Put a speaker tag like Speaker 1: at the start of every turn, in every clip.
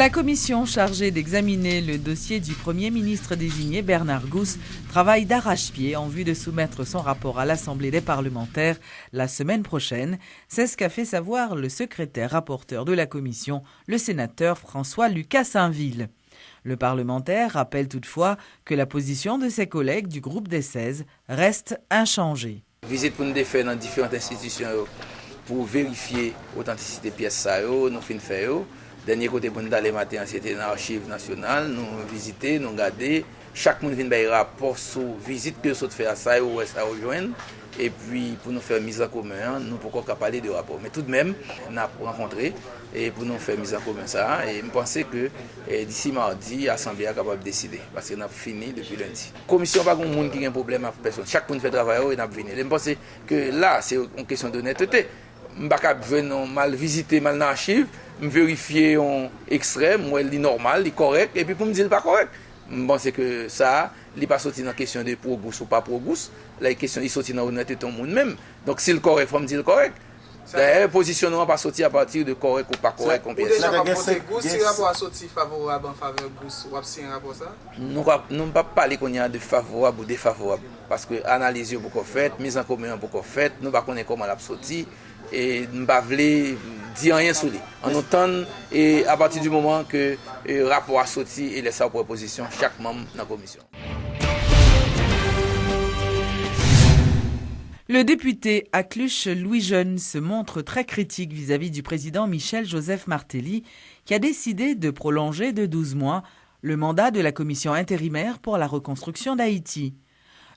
Speaker 1: La commission chargée d'examiner le dossier du Premier ministre désigné Bernard Gousse travaille d'arrache-pied en vue de soumettre son rapport à l'Assemblée des parlementaires la semaine prochaine. C'est ce qu'a fait savoir le secrétaire rapporteur de la commission, le sénateur François-Lucas Sainville. Le parlementaire rappelle toutefois que la position de ses collègues du groupe des 16 reste inchangée.
Speaker 2: Visite pour nous défaire dans différentes institutions pour vérifier l'authenticité des pièces, nous faisons. Dernier côté pour nous aller matin, c'était dans l'archive nationale, nous visiter, nous regarder. Chaque monde vient faire un rapport sur la visite que nous fait à ça ou à ça rejoindre. Et puis pour nous faire mise en commun, nous ne pouvons pas parler de rapport. Mais tout de même, on a rencontré et pour nous faire mise en commun ça. Et je pense que d'ici mardi, l'Assemblée est capable de décider. Parce qu'on a fini depuis lundi. La commission n'a pas de monde qui a un problème avec personne. Chaque monde fait travail et on a fini. Je pense que là, c'est une question d'honnêteté. Je ne peux pas mal visiter, mal dans l'archive. Vérifier un extrait, moi il est normal, il est correct, et puis pour me dire pas correct. Je pense que ça, il n'est pas sorti dans la question de pro-gousse ou pas pro-gousse. La question il sorti dans l'honnêteté de tout le monde même. Donc si le correct, il faut me dire le correct. Le positionnement pas sorti à partir de correct ou pas correct.
Speaker 3: Vous déjà proposé Gousse, si le rapport a sorti favorable en faveur de Gousse, vous avez signé un rapport ça?
Speaker 2: Nous ne pouvons pas parler qu'on y a de favorable ou défavorable. Parce que l'analyse est beaucoup faite, mise en commun est beaucoup faite, nous ne connaissons pas comment elle a sorti. Et nous ne pouvons pas dire rien sur lui. En autant, et à partir du moment que le rapport a sorti et laisse sa proposition, chaque membre dans la commission.
Speaker 1: Le député Acluche Louis Jeune se montre très critique vis-à-vis du président Michel-Joseph Martelly, qui a décidé de prolonger de 12 mois le mandat de la commission intérimaire pour la reconstruction d'Haïti.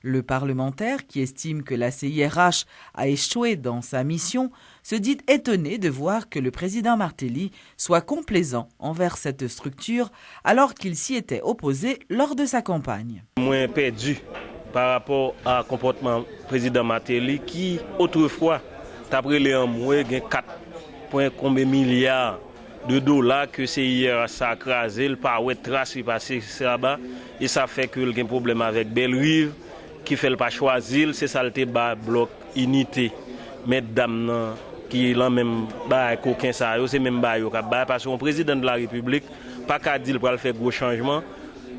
Speaker 1: Le parlementaire, qui estime que la CIRH a échoué dans sa mission, se dit étonné de voir que le président Martelly soit complaisant envers cette structure alors qu'il s'y était opposé lors de sa campagne.
Speaker 4: Moins perdu par rapport au comportement du président Martelly qui, autrefois, d'après les moins 4 milliards de dollars que CIRH a crasé, le pas de trace passé là-bas, et ça fait qu'il y a un problème avec Belle-Rive, qui fait le pas choisir, c'est ça le bas bloc unité. Mesdames qui l'ont même bas coquin ça, c'est même bas yo parce que le président de la République pas qu'à dire pour faire gros changement.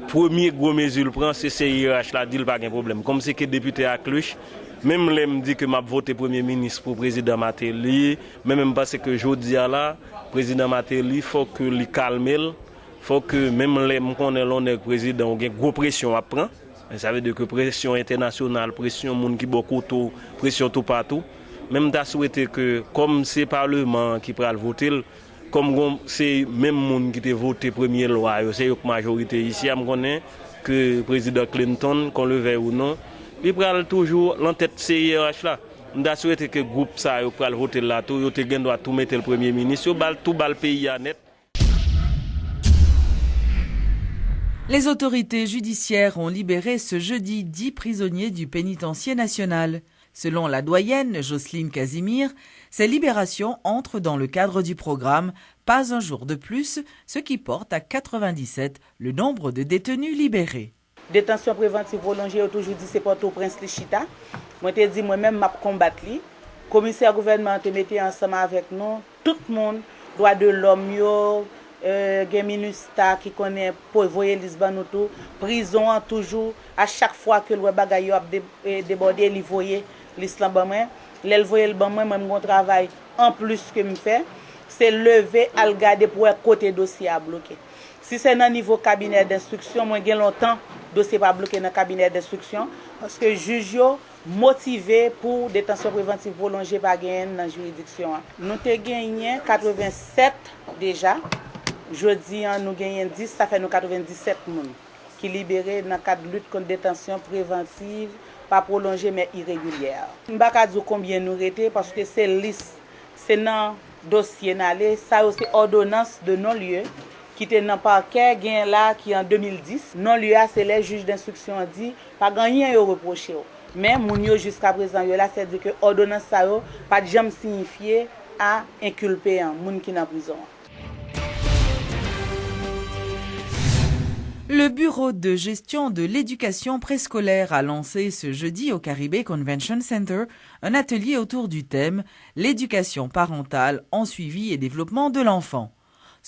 Speaker 4: Premier gros mesure prend c'est CIRH là dit pas de problème. Comme c'est que député à Cloche, même les me dit que m'a voté premier ministre pour président Martelly, même parce que jodi là président Martelly faut que il calme, faut que même les me connaît l'on président on gros pression à prendre. Ça veut dire que pression internationale, pression monde qui beaucoup tout, pression tout partout. Même t'as souhaité que comme c'est parlement qui va voter, comme c'est même monde qui a voté première loi, c'est une majorité ici, on connaît que président Clinton, qu'on le veuille ou non, il prend toujours l'entête CIRH là. On a souhaité que le groupe ça va voter là, tout doit tout mettre le premier ministre, tout le pays à net.
Speaker 1: Les autorités judiciaires ont libéré ce jeudi 10 prisonniers du pénitencier national. Selon la doyenne Jocelyne Casimir, ces libérations entrent dans le cadre du programme Pas un jour de plus, ce qui porte à 97 le nombre de détenus libérés.
Speaker 5: Détention préventive prolongée, j'ai toujours dit c'est Port-au-Prince Lichita. Moi j'ai dit moi-même m'a combattre li. Commissaire gouvernement te mettait ensemble avec nous, tout le monde, droit de l'homme yo, gen MINUSTA qui connaît pour voyer Lisbonne tout, prison toujours à chaque fois que le bagay yo a débordé, li voyer l'islam ban moi, l'el voyer le ban moi même mon travail en plus que me fait, c'est lever à regarder pour côté dossier à bloquer. Si c'est dans niveau cabinet d'instruction, moi gen longtemps dossier pas bloqué dans cabinet d'instruction parce que juge yo motivé pour détention préventive prolongée pas gagner dans juridiction. Nous te gagné 87 déjà. Jeudi, nous gagnons 10, ça fait nous 97 personnes qui libérés dans le cadre de lutte contre détention préventive, pas prolongée mais irrégulière. Je ne sais pas dire combien nous étions parce que c'est liste, c'est dans le dossier, ça aussi ordonnance de non-lieu qui était dans le parquet, là qui en 2010. Non-lieu, c'est les juges d'instruction dit, pas gagné à reprocher. Mais mon jusqu'à présent, là, c'est dire que l'ordonnance ça pas jamais signifié à inculper un monde qui est en prison.
Speaker 1: Le Bureau de gestion de l'éducation préscolaire a lancé ce jeudi au Caribé Convention Center un atelier autour du thème « L'éducation parentale en suivi et développement de l'enfant ».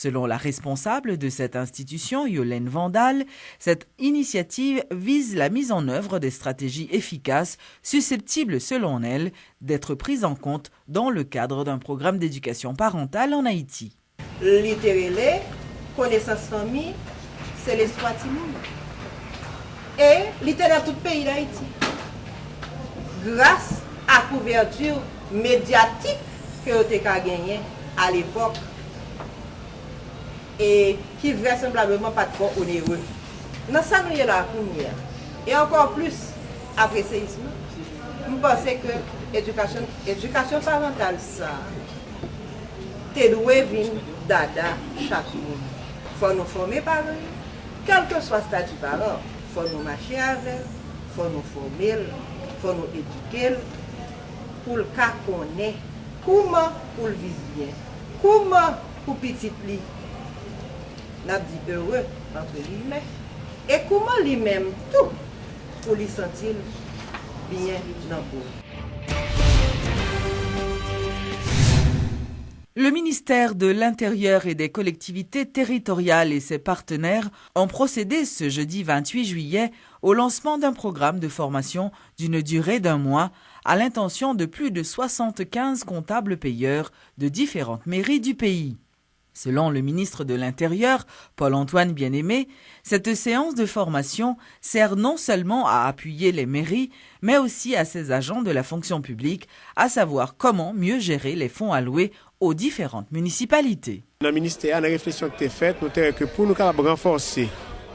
Speaker 1: Selon la responsable de cette institution, Yolène Vandal, cette initiative vise la mise en œuvre des stratégies efficaces susceptibles, selon elle, d'être prises en compte dans le cadre d'un programme d'éducation parentale en Haïti.
Speaker 6: Littéralement, connaissance famille, c'est l'espoir du monde. Et littéralement tout le pays d'Haïti. Grâce à la couverture médiatique que vous avez gagnée à l'époque, et qui vraisemblablement pas trop onéreux. Dans ça, nous y là pour nous. Et encore plus, après ce séisme, je pense que l'éducation parentale, ça, tu dois venir dada chaque monde. Il faut nous former par eux, quel que soit le statut parent. Il faut nous marcher avec, il faut nous former, il faut nous éduquer pour le cas qu'on est. Comment pour le vivre bien? Comment pour petit lit? N'a dit heureux entre guillemets. Et comment lui-même tout pour lui sentir bien dans le corps.
Speaker 1: Le ministère de l'Intérieur et des collectivités territoriales et ses partenaires ont procédé ce jeudi 28 juillet au lancement d'un programme de formation d'une durée d'1 mois à l'intention de plus de 75 comptables payeurs de différentes mairies du pays. Selon le ministre de l'Intérieur, Paul-Antoine Bien-Aimé, cette séance de formation sert non seulement à appuyer les mairies, mais aussi à ses agents de la fonction publique, à savoir comment mieux gérer les fonds alloués aux différentes municipalités.
Speaker 7: Dans le ministère, la réflexion qui est faite, nous avons que pour nous renforcer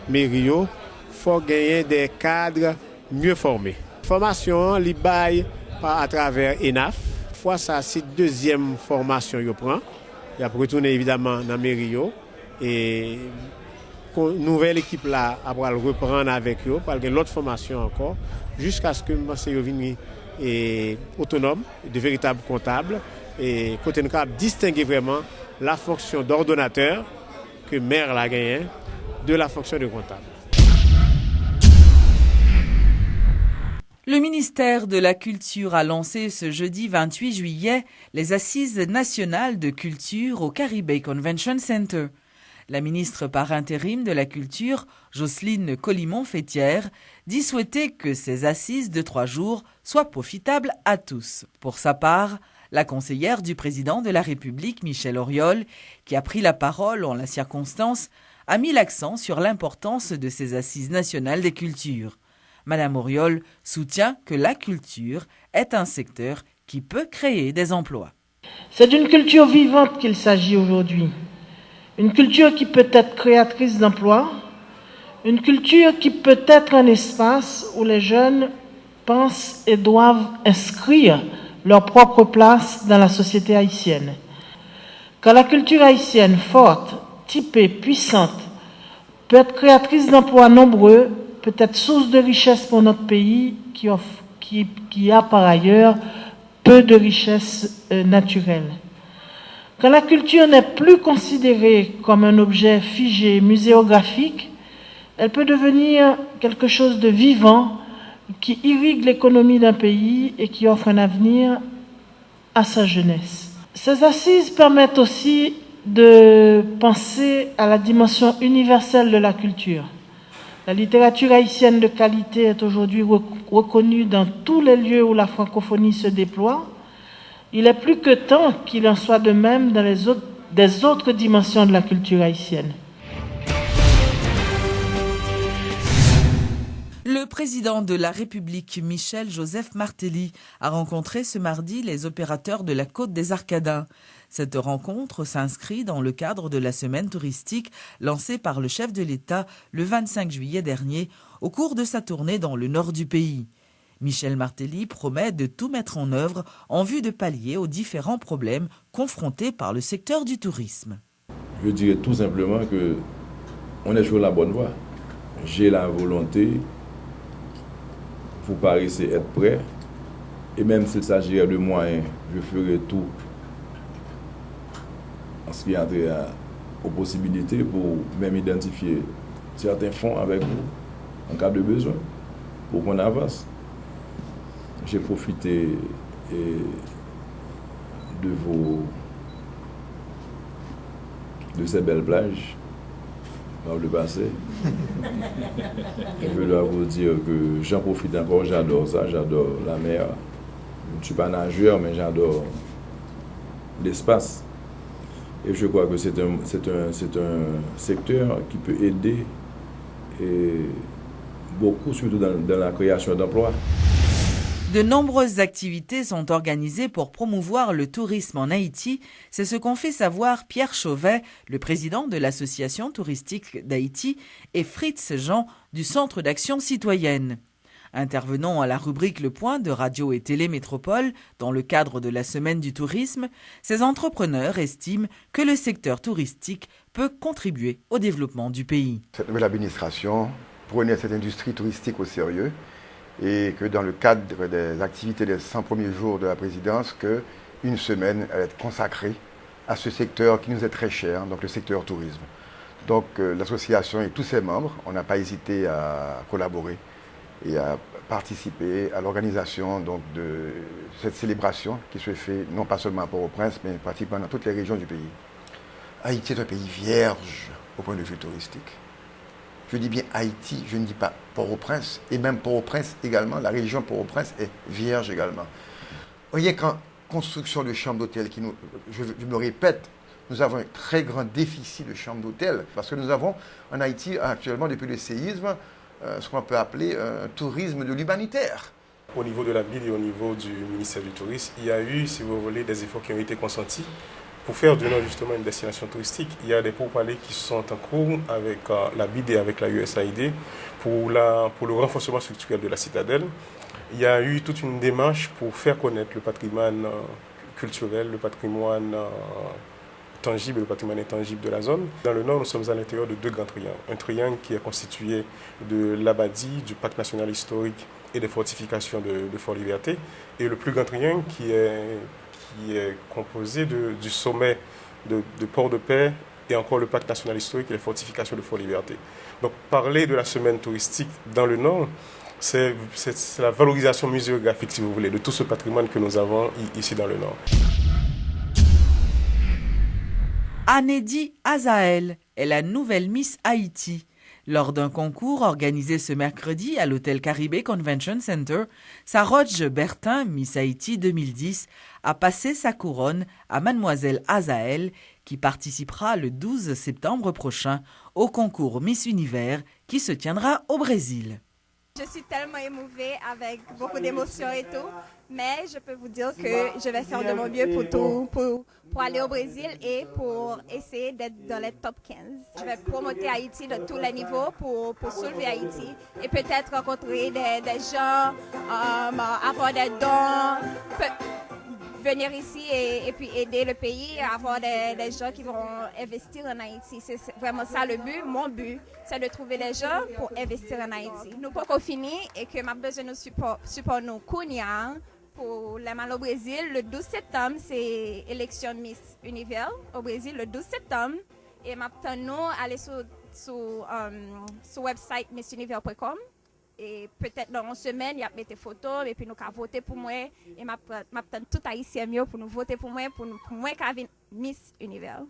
Speaker 7: les mairies, il faut gagner des cadres mieux formés. La formation, elle baille à travers ENAF. Fois ça, c'est la deuxième formation qu'il prend. Il a retourné évidemment dans la mairie et nouvelle équipe là après reprendre avec eux parce que l'autre formation encore jusqu'à ce que monsieur vienne autonome, de véritables comptables et côté nous capable distinguer vraiment la fonction d'ordonnateur que maire l'a gagné de la fonction de comptable.
Speaker 1: Le ministère de la Culture a lancé ce jeudi 28 juillet les Assises nationales de culture au Caribbean Convention Center. La ministre par intérim de la Culture, Jocelyne Colimon-Fétière, dit souhaiter que ces assises de 3 jours soient profitables à tous. Pour sa part, la conseillère du président de la République, Michel Auriol, qui a pris la parole en la circonstance, a mis l'accent sur l'importance de ces Assises nationales des cultures. Madame Auriol soutient que la culture est un secteur qui peut créer des emplois.
Speaker 8: C'est d'une culture vivante qu'il s'agit aujourd'hui. Une culture qui peut être créatrice d'emplois, une culture qui peut être un espace où les jeunes pensent et doivent inscrire leur propre place dans la société haïtienne. Quand la culture haïtienne forte, typée, puissante, peut être créatrice d'emplois nombreux, peut être source de richesse pour notre pays qui a par ailleurs peu de richesses naturelles. Quand la culture n'est plus considérée comme un objet figé, muséographique, elle peut devenir quelque chose de vivant qui irrigue l'économie d'un pays et qui offre un avenir à sa jeunesse. Ces assises permettent aussi de penser à la dimension universelle de la culture. La littérature haïtienne de qualité est aujourd'hui reconnue dans tous les lieux où la francophonie se déploie. Il est plus que temps qu'il en soit de même dans des autres dimensions de la culture haïtienne.
Speaker 1: Le président de la République, Michel-Joseph Martelly, a rencontré ce mardi les opérateurs de la Côte des Arcadins. Cette rencontre s'inscrit dans le cadre de la semaine touristique lancée par le chef de l'État le 25 juillet dernier au cours de sa tournée dans le nord du pays. Michel Martelly promet de tout mettre en œuvre en vue de pallier aux différents problèmes confrontés par le secteur du tourisme.
Speaker 9: Je dirais tout simplement qu'on est sur la bonne voie. J'ai la volonté, vous paraissez être prêt, et même s'il s'agirait de moyens, je ferai tout en ce qui a trait aux possibilités pour même identifier certains fonds avec vous en cas de besoin pour qu'on avance. J'ai profité de vos de ces belles plages par le passé. Je dois vous dire que j'en profite encore, j'adore ça, j'adore la mer. Je ne suis pas nageur, mais j'adore l'espace. Et je crois que c'est un secteur qui peut aider et beaucoup, surtout dans la création d'emplois.
Speaker 1: De nombreuses activités sont organisées pour promouvoir le tourisme en Haïti. C'est ce qu'ont fait savoir Pierre Chauvet, le président de l'Association touristique d'Haïti, et Fritz Jean du Centre d'action citoyenne. Intervenant à la rubrique Le Point de Radio et Télé Métropole, dans le cadre de la Semaine du tourisme, ces entrepreneurs estiment que le secteur touristique peut contribuer au développement du pays.
Speaker 10: Cette nouvelle administration prenait cette industrie touristique au sérieux et que dans le cadre des activités des 100 premiers jours de la présidence, qu'une semaine allait être consacrée à ce secteur qui nous est très cher, donc le secteur tourisme. Donc l'association et tous ses membres, on n'a pas hésité à collaborer et à participer à l'organisation donc, de cette célébration qui se fait non pas seulement à Port-au-Prince, mais pratiquement dans toutes les régions du pays. Haïti est un pays vierge au point de vue touristique. Je dis bien Haïti, je ne dis pas Port-au-Prince, et même Port-au-Prince également, la région Port-au-Prince est vierge également. Vous voyez qu'en construction de chambres d'hôtel, je me répète, nous avons un très grand déficit de chambres d'hôtel, parce que nous avons en Haïti actuellement, depuis le séisme, ce qu'on peut appeler un tourisme de l'humanitaire.
Speaker 11: Au niveau de la BID et au niveau du ministère du Tourisme, il y a eu, si vous voulez, des efforts qui ont été consentis pour faire du Nord justement une destination touristique. Il y a des pourparlers qui sont en cours avec la BID et avec la USAID pour le renforcement structurel de la citadelle. Il y a eu toute une démarche pour faire connaître le patrimoine culturel, le patrimoine tangible et le patrimoine intangible de la zone. Dans le nord, nous sommes à l'intérieur de deux grands triangles. Un triangle qui est constitué de l'Abadie, du parc national historique et des fortifications de Fort-Liberté. Et le plus grand triangle qui est composé du sommet de Port-de-Paix et encore le parc national historique et les fortifications de Fort-Liberté. Donc parler de la semaine touristique dans le nord, c'est la valorisation muséographique, si vous voulez, de tout ce patrimoine que nous avons ici dans le nord.
Speaker 1: Anédi Azael est la nouvelle Miss Haïti. Lors d'un concours organisé ce mercredi à l'hôtel Caribé Convention Center, Saroge Bertin, Miss Haïti 2010, a passé sa couronne à Mademoiselle Azael, qui participera le 12 septembre prochain au concours Miss Univers qui se tiendra au Brésil.
Speaker 12: Je suis tellement émouvée avec beaucoup d'émotions et tout, mais je peux vous dire que je vais faire de mon mieux pour aller au Brésil et pour essayer d'être dans les top 15. Je vais promouvoir Haïti de tous les niveaux pour soulever Haïti et peut-être rencontrer des gens, avoir des dons, venir ici et puis aider le pays, avoir des gens qui vont investir en Haïti. C'est vraiment ça le but. Mon but, c'est de trouver des gens pour investir en Haïti. Nous pas qu'on finit et que m'a besoin de support nous Kounia pour les mal au Brésil. Le 12 septembre, c'est élection Miss Univers au Brésil le 12 septembre. Et maintenant, nous aller sur website missunivers.com. Et peut-être dans une semaine, il y a des photos et puis nous avons voté pour moi. Et m'attend tout haïtien mieux pour nous voter pour moi, pour moi qui Miss Univers.